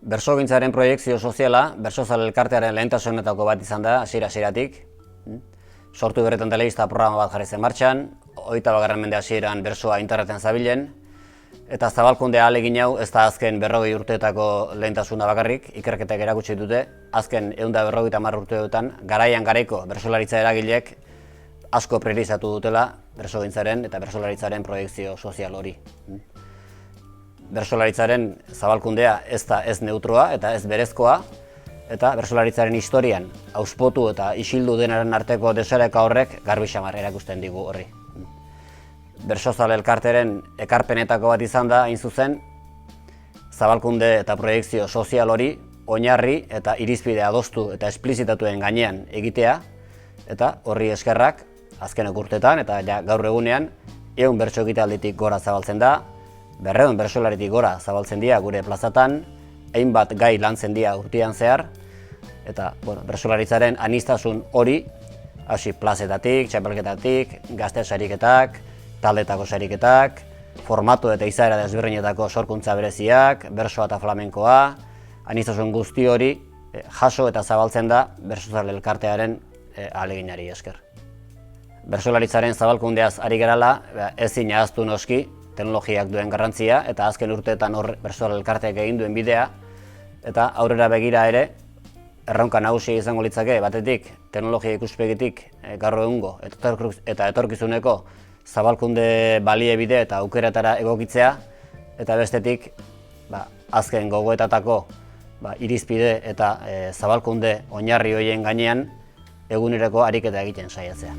Bersogintzaren proiektzio soziala, Bersozale elkartearen lehentasunetako bat izan da, hasiera-hasieratik. Sortu berretan telebista programa bat jarri zen martxan, 21. mende hasieran bersoa interneten zabilen, eta zabalkundea ahalegin hau ez da azken 40 urteetako lehentasuna bakarrik, ikerketak erakutsi dute, azken 150 urteetan garaian garaiko bersolaritza eragilek asko priorizatu dutela bersogintzaren eta bersolaritzaren proiektzio sozial hori. Bersolaritzaren zabalkundea ez da ez neutroa eta ez berezkoa, eta bersolaritzaren historian auspotu eta isildu denaren arteko desoreka horrek garbi xamar erakusten digu horri. Bersozale elkarteren ekarpenetako bat izan da, hain zuzen, zabalkunde eta proiektzio sozial hori oinarri eta irizpide adostu eta esplizitatuen gainean egitea, eta horri eskerrak azkeneko urteetan eta gaur egunean 100 bertso ekitalditik gora zabaltzen da, 200 bersolaritik gora zabaltzen dira gure plazatan, hainbat gai lantzen dira urtean zehar, eta bersolaritzaren aniztasun hori, hasi plazetatik, txapelketatik, gazte sariketak, taldetako sariketak, formatu eta izaera desberdinetako sorkuntza bereziak, bersoa eta flamenkoa, aniztasun guzti hori jaso eta zabaltzen da Bersozale elkartearen ahaleginari esker. Bersolaritzaren zabalkundeaz ari gerala, ezin ahaztu noski, teknologiak duen garrantzia, eta azken urteetan hor Bersozale elkarteak egin duen bidea, eta aurrera begira ere, erronka nagusia izango litzake, batetik teknologia ikuspegitik gaur egungo eta etorkizuneko zabalkunde baliebide eta aukeretara egokitzea, eta bestetik azken gogoetatako irizpide eta zabalkunde oinarri horien gainean eguneroko ariketa egiten saiatzea.